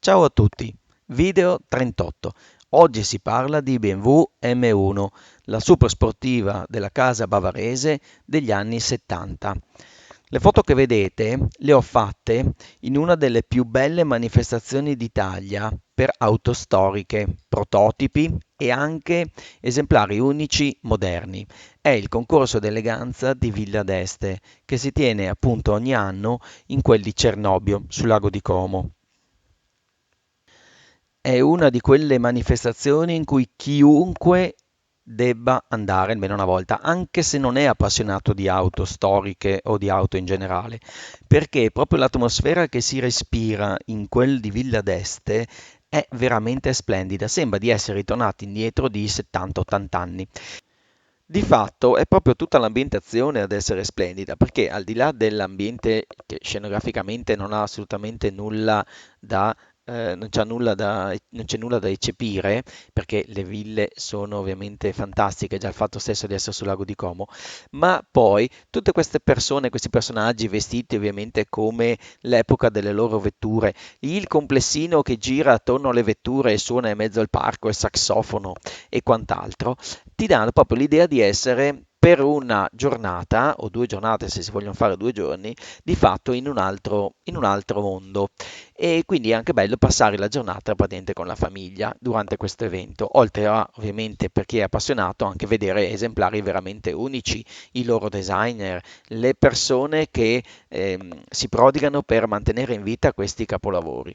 Ciao a tutti, video 38. Oggi si parla di BMW M1, la supersportiva della casa bavarese degli anni 70. Le foto che vedete le ho fatte in una delle più belle manifestazioni d'Italia per auto storiche, prototipi e anche esemplari unici moderni. È il concorso d'eleganza di Villa d'Este che si tiene appunto ogni anno in quel di Cernobbio, sul lago di Como. È una di quelle manifestazioni in cui chiunque debba andare almeno una volta, anche se non è appassionato di auto storiche o di auto in generale, perché proprio l'atmosfera che si respira in quel di Villa d'Este è veramente splendida, sembra di essere ritornati indietro di 70-80 anni. Di fatto è proprio tutta l'ambientazione ad essere splendida, perché al di là dell'ambiente che scenograficamente non ha assolutamente nulla da, non c'è nulla da eccepire, perché le ville sono ovviamente fantastiche, già il fatto stesso di essere sul lago di Como, ma poi tutte queste persone, questi personaggi vestiti ovviamente come l'epoca delle loro vetture, il complessino che gira attorno alle vetture e suona in mezzo al parco, il saxofono e quant'altro ti danno proprio l'idea di essere per una giornata o 2 giornate, se si vogliono fare 2 giorni, di fatto in un altro mondo. E quindi è anche bello passare la giornata praticamente con la famiglia durante questo evento, oltre a ovviamente per chi è appassionato anche vedere esemplari veramente unici, i loro designer, le persone che si prodigano per mantenere in vita questi capolavori.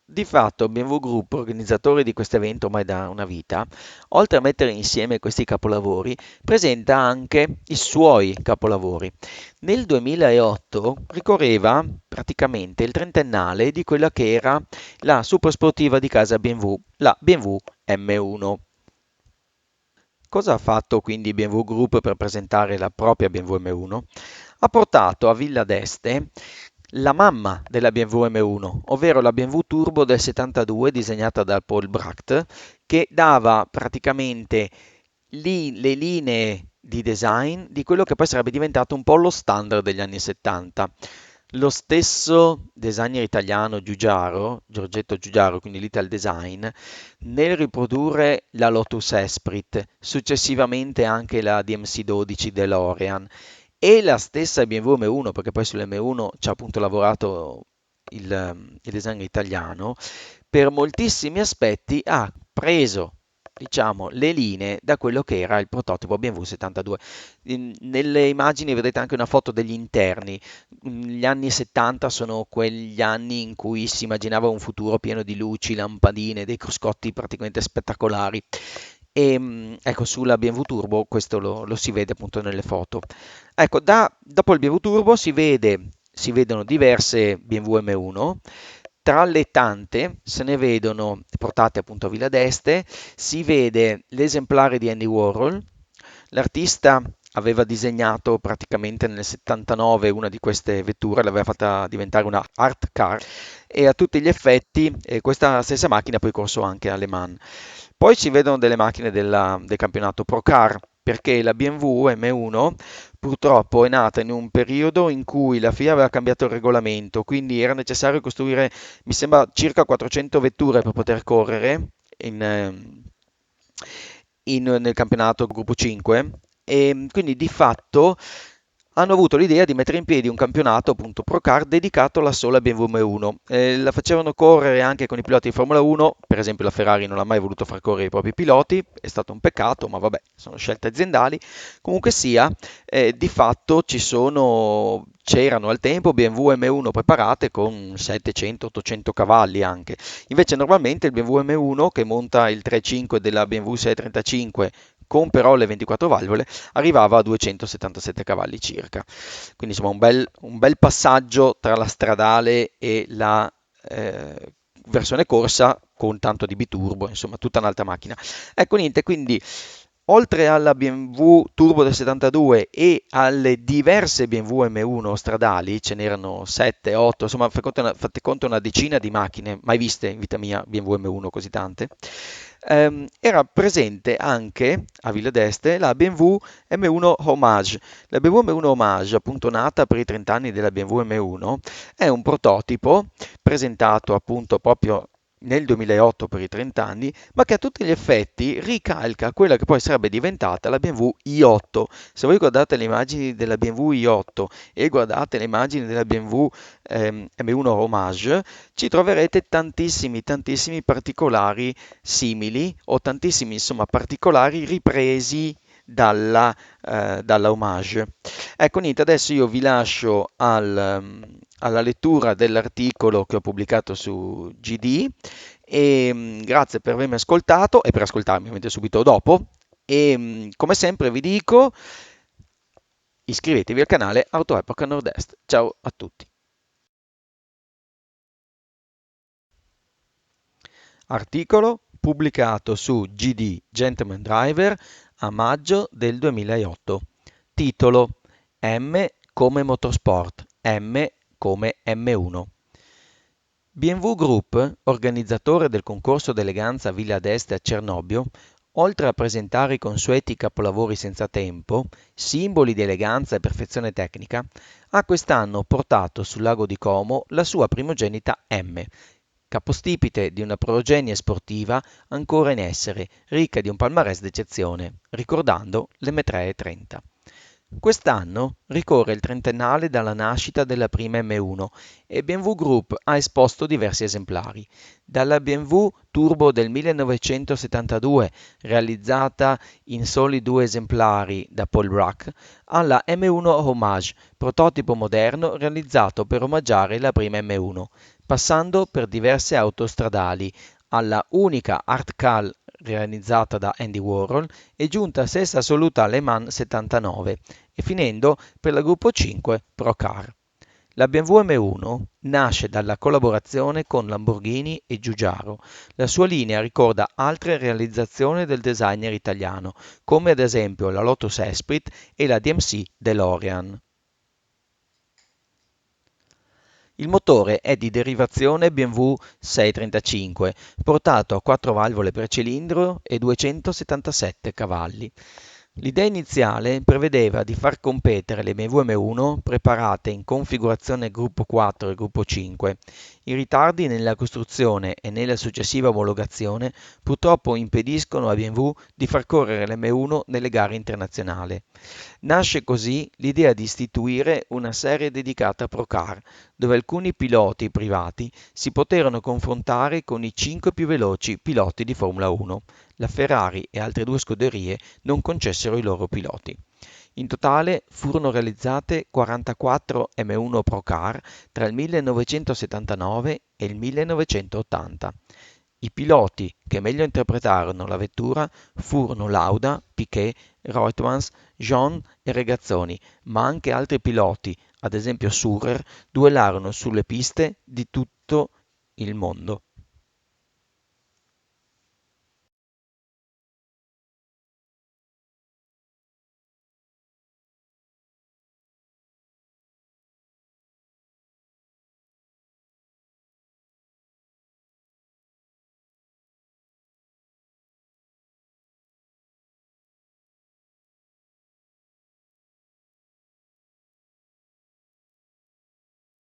Di fatto BMW Group, organizzatore di questo evento ormai da una vita, oltre a mettere insieme questi capolavori, presenta anche i suoi capolavori. Nel 2008 ricorreva praticamente il trentennale di quella che era la supersportiva di casa BMW, la BMW M1. Cosa ha fatto quindi BMW Group per presentare la propria BMW M1? Ha portato a Villa d'Este la mamma della BMW M1, ovvero la BMW Turbo del 72 disegnata da Paul Bracht, che dava praticamente le linee di design di quello che poi sarebbe diventato un po' lo standard degli anni 70. Lo stesso designer italiano Giugiaro, Giorgetto Giugiaro, quindi l'Ital Design, nel riprodurre la Lotus Esprit, successivamente anche la DMC-12 DeLorean e la stessa BMW M1, perché poi sull'M1 ci ha appunto lavorato il designer italiano, per moltissimi aspetti ha preso, diciamo, le linee da quello che era il prototipo BMW 72. Nelle immagini vedete anche una foto degli interni. Gli anni 70 sono quegli anni in cui si immaginava un futuro pieno di luci, lampadine, dei cruscotti praticamente spettacolari. E ecco, sulla BMW Turbo questo lo si vede appunto nelle foto. Ecco, dopo il BMW Turbo si vedono diverse BMW M1, tra le tante se ne vedono, portate appunto a Villa d'Este, si vede l'esemplare di Andy Warhol. L'artista aveva disegnato praticamente nel 79 una di queste vetture, l'aveva fatta diventare una art car e a tutti gli effetti questa stessa macchina poi corso anche a Le Mans. Poi si vedono delle macchine del campionato Pro Car, perché la BMW M1 purtroppo è nata in un periodo in cui la FIA aveva cambiato il regolamento, quindi era necessario costruire, mi sembra, circa 400 vetture per poter correre in, nel campionato Gruppo 5 e quindi di fatto hanno avuto l'idea di mettere in piedi un campionato appunto Pro Car dedicato alla sola BMW M1. La facevano correre anche con i piloti di Formula 1, per esempio la Ferrari non ha mai voluto far correre i propri piloti, è stato un peccato, ma vabbè, sono scelte aziendali. Comunque sia, di fatto c'erano al tempo BMW M1 preparate con 700-800 cavalli anche. Invece normalmente il BMW M1 che monta il 3.5 della BMW 635 con però le 24 valvole arrivava a 277 cavalli circa. Quindi insomma un bel passaggio tra la stradale e la versione corsa con tanto di biturbo, insomma tutta un'altra macchina. Ecco niente, quindi Oltre alla BMW Turbo del 72 e alle diverse BMW M1 stradali, ce n'erano 7, 8, insomma fate conto una decina di macchine, mai viste in vita mia BMW M1 così tante, era presente anche a Villa d'Este la BMW M1 Homage. La BMW M1 Homage, appunto nata per i 30 anni della BMW M1, è un prototipo presentato appunto proprio nel 2008 per i 30 anni, ma che a tutti gli effetti ricalca quella che poi sarebbe diventata la BMW i8. Se voi guardate le immagini della BMW i8 e guardate le immagini della BMW M1 Homage, ci troverete tantissimi particolari simili o tantissimi insomma particolari ripresi dalla Homage. Ecco, niente, adesso io vi lascio alla lettura dell'articolo che ho pubblicato su GD e grazie per avermi ascoltato e per ascoltarmi ovviamente subito dopo. E come sempre vi dico, iscrivetevi al canale Autoepoca Nord-Est. Ciao a tutti. Articolo pubblicato su GD Gentleman Driver a maggio del 2008. Titolo: M come Motorsport, M come M1. BMW Group, organizzatore del concorso d'eleganza Villa d'Este a Cernobbio, oltre a presentare i consueti capolavori senza tempo, simboli di eleganza e perfezione tecnica, ha quest'anno portato sul lago di Como la sua primogenita M, capostipite di una progenie sportiva ancora in essere, ricca di un palmarès d'eccezione, ricordando l'M330. Quest'anno ricorre il trentennale dalla nascita della prima M1 e BMW Group ha esposto diversi esemplari, dalla BMW Turbo del 1972, realizzata in soli 2 esemplari da Paul Bracq, alla M1 Homage, prototipo moderno realizzato per omaggiare la prima M1, passando per diverse auto stradali, alla unica Art Cal realizzata da Andy Warhol e giunta sesta assoluta a Le Mans 79 e finendo per la Gruppo 5 Procar. La BMW M1 nasce dalla collaborazione con Lamborghini e Giugiaro. La sua linea ricorda altre realizzazioni del designer italiano, come ad esempio la Lotus Esprit e la DMC DeLorean. Il motore è di derivazione BMW 635, portato a 4 valvole per cilindro e 277 cavalli. L'idea iniziale prevedeva di far competere le BMW M1 preparate in configurazione gruppo 4 e gruppo 5. I ritardi nella costruzione e nella successiva omologazione purtroppo impediscono a BMW di far correre l'M1 nelle gare internazionali. Nasce così l'idea di istituire una serie dedicata a Procar, dove alcuni piloti privati si poterono confrontare con i 5 più veloci piloti di Formula 1. La Ferrari e altre 2 scuderie non concessero i loro piloti. In totale furono realizzate 44 M1 Procar tra il 1979 e il 1980. I piloti che meglio interpretarono la vettura furono Lauda, Piquet, Reutemanns, Jean e Regazzoni, ma anche altri piloti, ad esempio Surer, duellarono sulle piste di tutto il mondo.